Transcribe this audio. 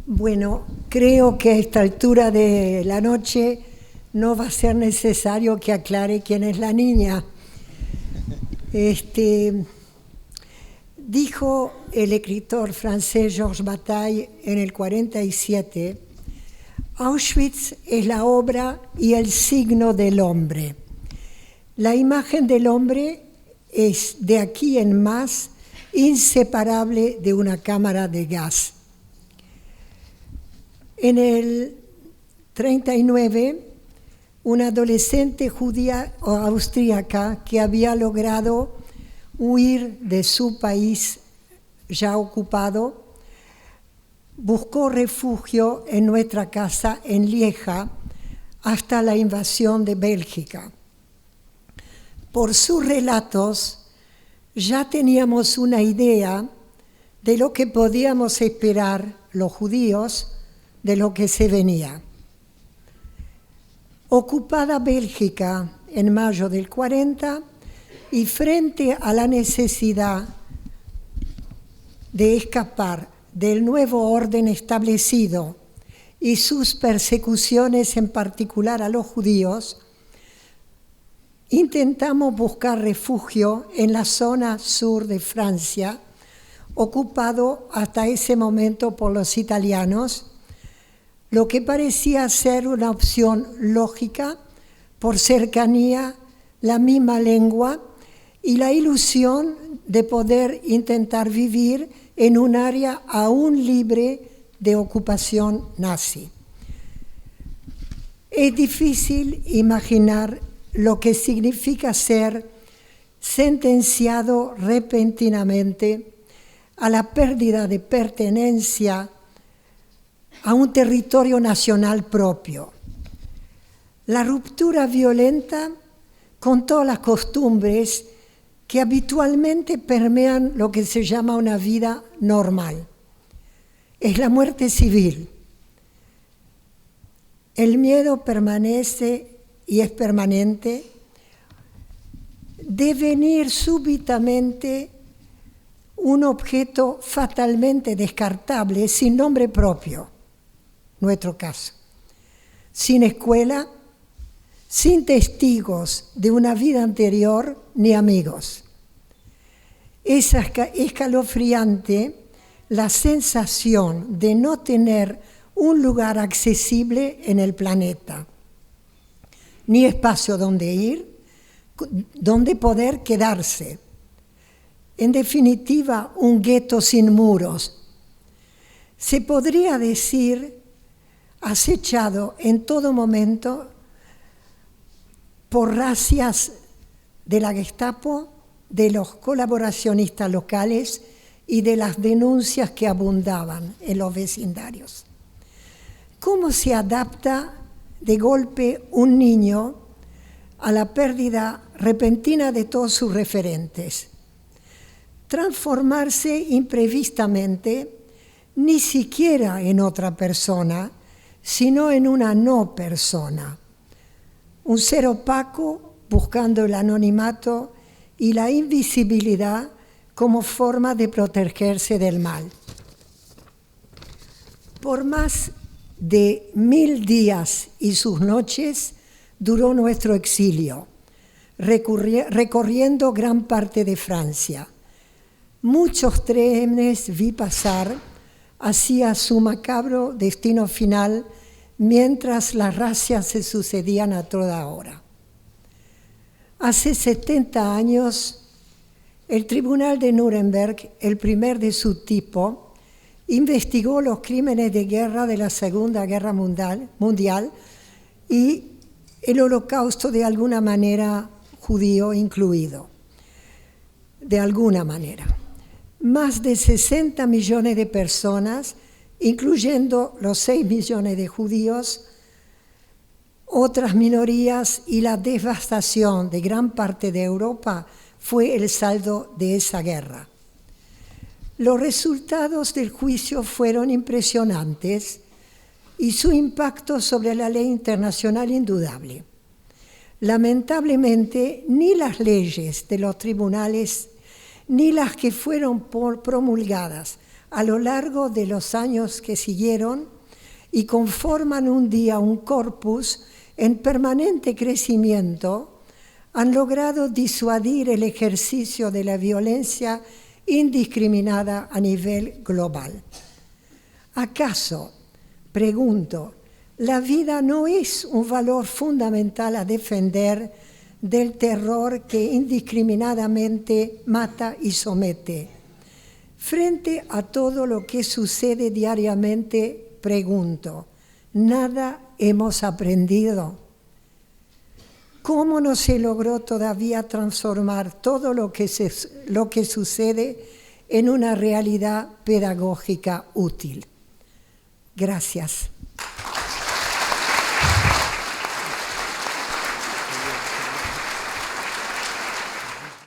Bueno, creo que a esta altura de la noche no va a ser necesario que aclare quién es la niña. Dijo el escritor francés Georges Bataille en el 47, Auschwitz es la obra y el signo del hombre. La imagen del hombre es de aquí en más inseparable de una cámara de gas. En el 39, una adolescente judía o austríaca que había logrado huir de su país ya ocupado, buscó refugio en nuestra casa en Lieja hasta la invasión de Bélgica. Por sus relatos ya teníamos una idea de lo que podíamos esperar los judíos de lo que se venía. Ocupada Bélgica en mayo del 40 y frente a la necesidad de escapar del nuevo orden establecido y sus persecuciones en particular a los judíos, intentamos buscar refugio en la zona sur de Francia, ocupado hasta ese momento por los italianos, lo que parecía ser una opción lógica por cercanía, la misma lengua y la ilusión de poder intentar vivir en un área aún libre de ocupación nazi. Es difícil imaginar lo que significa ser sentenciado repentinamente a la pérdida de pertenencia a un territorio nacional propio. La ruptura violenta con todas las costumbres que habitualmente permean lo que se llama una vida normal. Es la muerte civil. El miedo permanece y es permanente. Devenir súbitamente un objeto fatalmente descartable sin nombre propio, nuestro caso, sin escuela, sin testigos de una vida anterior ni amigos. Es escalofriante la sensación de no tener un lugar accesible en el planeta, ni espacio donde ir, donde poder quedarse. En definitiva, un gueto sin muros. Se podría decir acechado en todo momento por razias de la Gestapo, de los colaboracionistas locales y de las denuncias que abundaban en los vecindarios. ¿Cómo se adapta de golpe un niño a la pérdida repentina de todos sus referentes? Transformarse imprevistamente ni siquiera en otra persona, sino en una no persona. Un ser opaco buscando el anonimato y la invisibilidad como forma de protegerse del mal. Por más de 1000 días y sus noches duró nuestro exilio, recorriendo gran parte de Francia. Muchos trenes vi pasar hacia su macabro destino final mientras las razias se sucedían a toda hora. Hace 70 años, el Tribunal de Nuremberg, el primer de su tipo, investigó los crímenes de guerra de la Segunda Guerra Mundial y el Holocausto de alguna manera judío incluido, de alguna manera. Más de 60 millones de personas, incluyendo los 6 millones de judíos, otras minorías y la devastación de gran parte de Europa fue el saldo de esa guerra. Los resultados del juicio fueron impresionantes y su impacto sobre la ley internacional indudable. Lamentablemente, ni las leyes de los tribunales ni las que fueron promulgadas a lo largo de los años que siguieron y conforman un día un corpus en permanente crecimiento, han logrado disuadir el ejercicio de la violencia indiscriminada a nivel global. ¿Acaso, pregunto, la vida no es un valor fundamental a defender del terror que indiscriminadamente mata y somete? Frente a todo lo que sucede diariamente, pregunto, ¿nada hemos aprendido? ¿Cómo no se logró todavía transformar todo lo que sucede en una realidad pedagógica útil? Gracias.